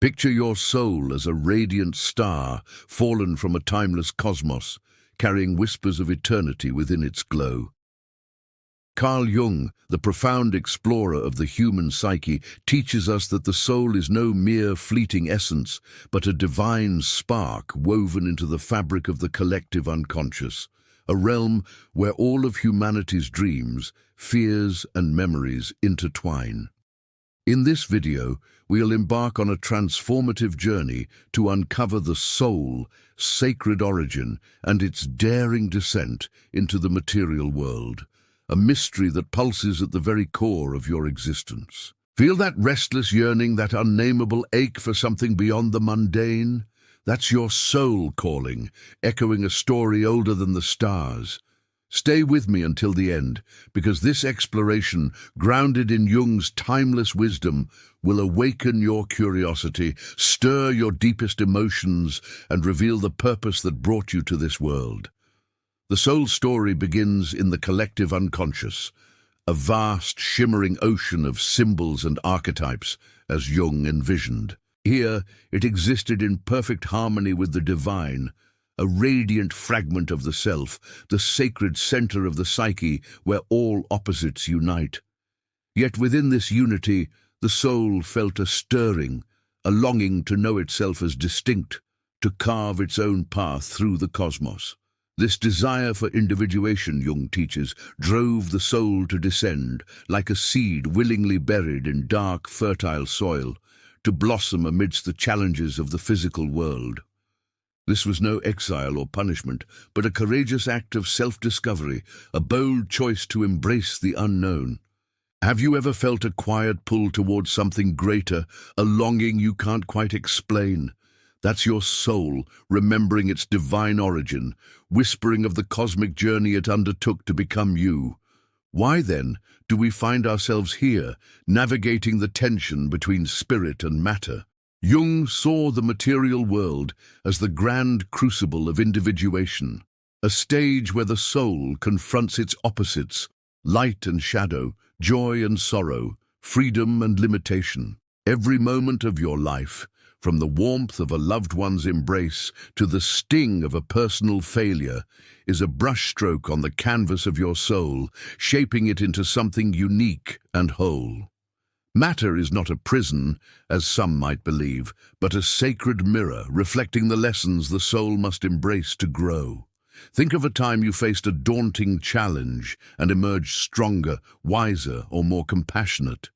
Picture your soul as a radiant star fallen from a timeless cosmos, carrying whispers of eternity within its glow. Carl Jung, the profound explorer of the human psyche, teaches us that the soul is no mere fleeting essence, but a divine spark woven into the fabric of the collective unconscious, a realm where all of humanity's dreams, fears, and memories intertwine. In this video, we'll embark on a transformative journey to uncover the soul, sacred origin, and its daring descent into the material world, a mystery that pulses at the very core of your existence. Feel that restless yearning, that unnameable ache for something beyond the mundane? That's your soul calling, echoing a story older than the stars. Stay with me until the end, because this exploration, grounded in Jung's timeless wisdom, will awaken your curiosity, stir your deepest emotions, and reveal the purpose that brought you to this world. The soul story begins in the collective unconscious, a vast, shimmering ocean of symbols and archetypes, as Jung envisioned. Here, it existed in perfect harmony with the divine, a radiant fragment of the self, the sacred center of the psyche where all opposites unite. Yet within this unity, the soul felt a stirring, a longing to know itself as distinct, to carve its own path through the cosmos. This desire for individuation, Jung teaches, drove the soul to descend, like a seed willingly buried in dark, fertile soil, to blossom amidst the challenges of the physical world. This was no exile or punishment, but a courageous act of self-discovery, a bold choice to embrace the unknown. Have you ever felt a quiet pull towards something greater, a longing you can't quite explain? That's your soul, remembering its divine origin, whispering of the cosmic journey it undertook to become you. Why, then, do we find ourselves here, navigating the tension between spirit and matter? Jung saw the material world as the grand crucible of individuation, a stage where the soul confronts its opposites, light and shadow, joy and sorrow, freedom and limitation. Every moment of your life, from the warmth of a loved one's embrace to the sting of a personal failure, is a brushstroke on the canvas of your soul, shaping it into something unique and whole. Matter is not a prison, as some might believe, but a sacred mirror reflecting the lessons the soul must embrace to grow. Think of a time you faced a daunting challenge and emerged stronger, wiser, or more compassionate.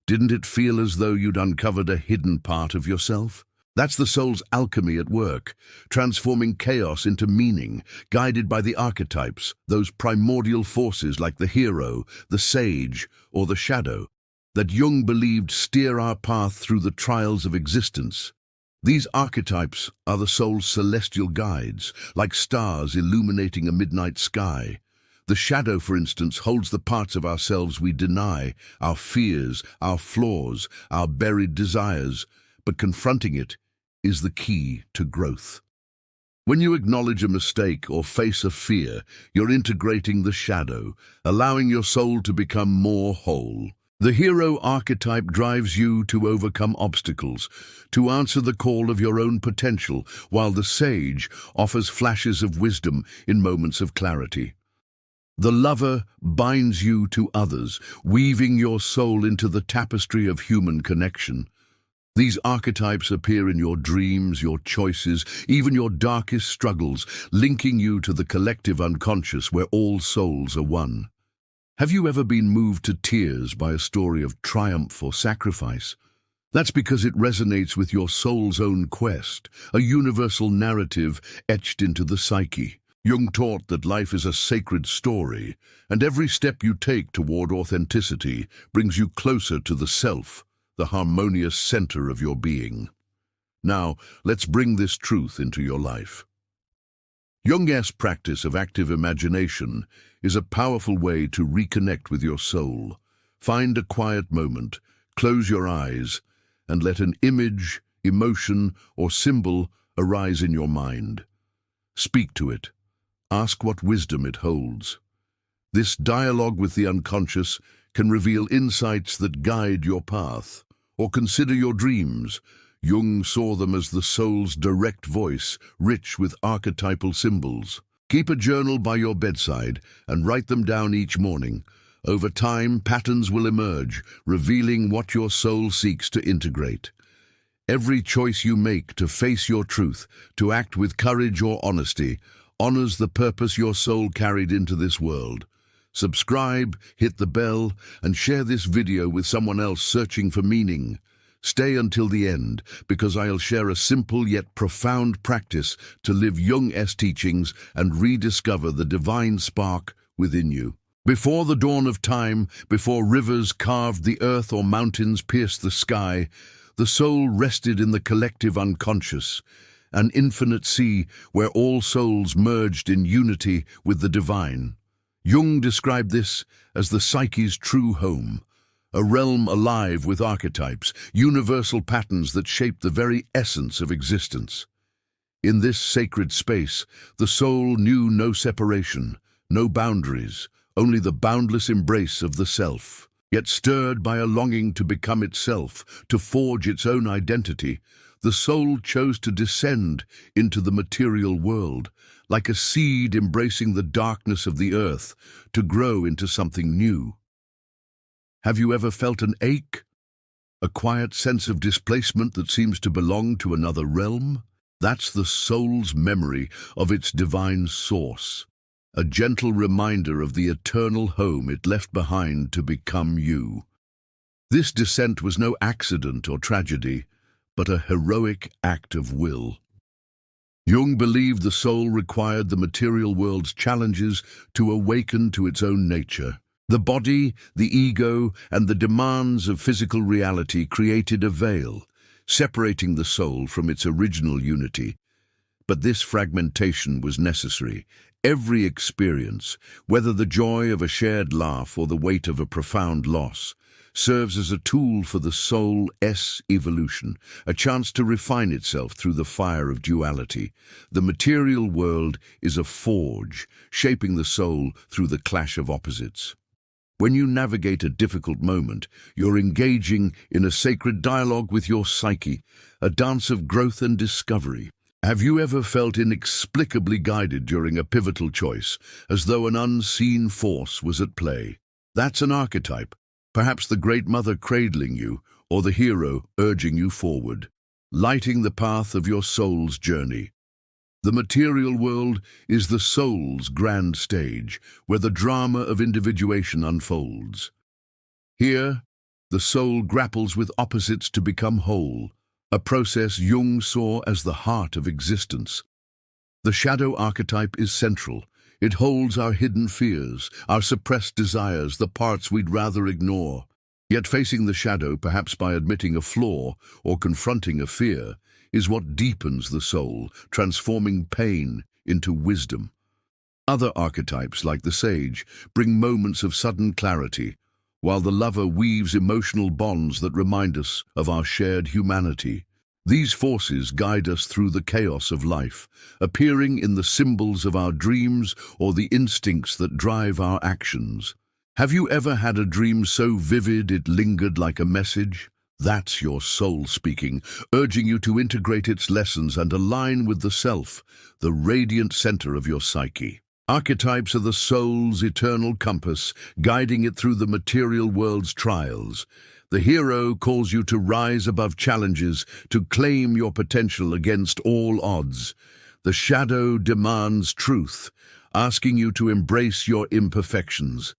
Didn't it feel as though you'd uncovered a hidden part of yourself? That's the soul's alchemy at work, transforming chaos into meaning, guided by the archetypes, those primordial forces like the hero, the sage, or the shadow, that Jung believed steer our path through the trials of existence. These archetypes are the soul's celestial guides, like stars illuminating a midnight sky. The shadow, for instance, holds the parts of ourselves we deny, our fears, our flaws, our buried desires, but confronting it is the key to growth. When you acknowledge a mistake or face a fear, you're integrating the shadow, allowing your soul to become more whole. The hero archetype drives you to overcome obstacles, to answer the call of your own potential, while the sage offers flashes of wisdom in moments of clarity. The lover binds you to others, weaving your soul into the tapestry of human connection. These archetypes appear in your dreams, your choices, even your darkest struggles, linking you to the collective unconscious where all souls are one. Have you ever been moved to tears by a story of triumph or sacrifice? That's because it resonates with your soul's own quest, a universal narrative etched into the psyche. Jung taught that life is a sacred story, and every step you take toward authenticity brings you closer to the self, the harmonious center of your being. Now, let's bring this truth into your life. Jung's practice of active imagination is a powerful way to reconnect with your soul. Find a quiet moment, close your eyes, and let an image, emotion, or symbol arise in your mind. Speak to it. Ask what wisdom it holds. This dialogue with the unconscious can reveal insights that guide your path, or consider your dreams, Jung saw them as the soul's direct voice, rich with archetypal symbols. Keep a journal by your bedside and write them down each morning. Over time, patterns will emerge, revealing what your soul seeks to integrate. Every choice you make to face your truth, to act with courage or honesty, honors the purpose your soul carried into this world. Subscribe, hit the bell, and share this video with someone else searching for meaning. Stay until the end, because I'll share a simple yet profound practice to live Jung's teachings and rediscover the divine spark within you. Before the dawn of time, before rivers carved the earth or mountains pierced the sky, the soul rested in the collective unconscious, an infinite sea where all souls merged in unity with the divine. Jung described this as the psyche's true home, a realm alive with archetypes, universal patterns that shape the very essence of existence. In this sacred space, the soul knew no separation, no boundaries, only the boundless embrace of the self. Yet stirred by a longing to become itself, to forge its own identity, the soul chose to descend into the material world, like a seed embracing the darkness of the earth, to grow into something new. Have you ever felt an ache? A quiet sense of displacement that seems to belong to another realm? That's the soul's memory of its divine source, a gentle reminder of the eternal home it left behind to become you. This descent was no accident or tragedy, but a heroic act of will. Jung believed the soul required the material world's challenges to awaken to its own nature. The body, the ego, and the demands of physical reality created a veil, separating the soul from its original unity. But this fragmentation was necessary. Every experience, whether the joy of a shared laugh or the weight of a profound loss, serves as a tool for the soul's evolution, a chance to refine itself through the fire of duality. The material world is a forge, shaping the soul through the clash of opposites. When you navigate a difficult moment, you're engaging in a sacred dialogue with your psyche, a dance of growth and discovery. Have you ever felt inexplicably guided during a pivotal choice, as though an unseen force was at play? That's an archetype, perhaps the great mother cradling you, or the hero urging you forward, lighting the path of your soul's journey. The material world is the soul's grand stage, where the drama of individuation unfolds. Here, the soul grapples with opposites to become whole, a process Jung saw as the heart of existence. The shadow archetype is central. It holds our hidden fears, our suppressed desires, the parts we'd rather ignore. Yet facing the shadow, perhaps by admitting a flaw or confronting a fear, is what deepens the soul, transforming pain into wisdom. Other archetypes, like the sage, bring moments of sudden clarity, while the lover weaves emotional bonds that remind us of our shared humanity. These forces guide us through the chaos of life, appearing in the symbols of our dreams or the instincts that drive our actions. Have you ever had a dream so vivid it lingered like a message? That's your soul speaking, urging you to integrate its lessons and align with the self, the radiant center of your psyche. Archetypes are the soul's eternal compass, guiding it through the material world's trials. The hero calls you to rise above challenges, to claim your potential against all odds. The shadow demands truth, asking you to embrace your imperfections.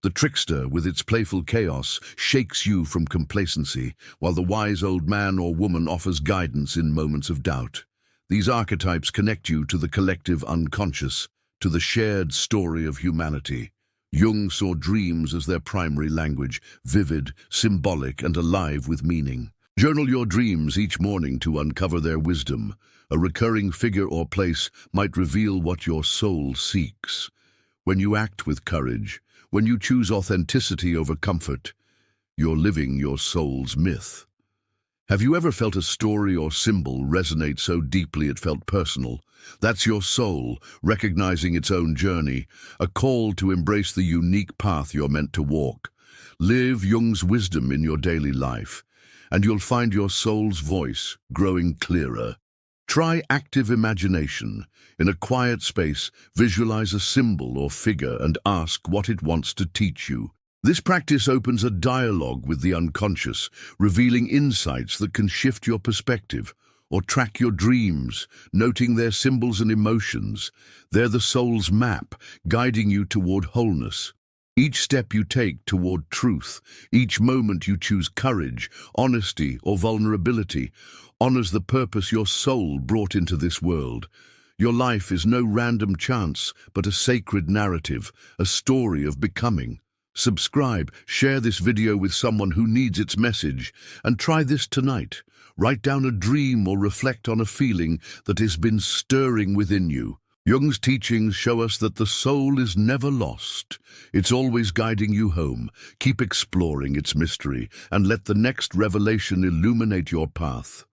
The trickster, with its playful chaos, shakes you from complacency, while the wise old man or woman offers guidance in moments of doubt. These archetypes connect you to the collective unconscious, to the shared story of humanity. Jung saw dreams as their primary language, vivid, symbolic, and alive with meaning. Journal your dreams each morning to uncover their wisdom. A recurring figure or place might reveal what your soul seeks. When you act with courage, when you choose authenticity over comfort, you're living your soul's myth. Have you ever felt a story or symbol resonate so deeply it felt personal? That's your soul, recognizing its own journey, a call to embrace the unique path you're meant to walk. Live Jung's wisdom in your daily life, and you'll find your soul's voice growing clearer. Try active imagination. In a quiet space, visualize a symbol or figure and ask what it wants to teach you. This practice opens a dialogue with the unconscious, revealing insights that can shift your perspective. Or track your dreams, noting their symbols and emotions. They're the soul's map, guiding you toward wholeness. Each step you take toward truth, each moment you choose courage, honesty, or vulnerability, honors the purpose your soul brought into this world. Your life is no random chance, but a sacred narrative, a story of becoming. Subscribe, share this video with someone who needs its message, and try this tonight. Write down a dream or reflect on a feeling that has been stirring within you. Jung's teachings show us that the soul is never lost. It's always guiding you home. Keep exploring its mystery and let the next revelation illuminate your path.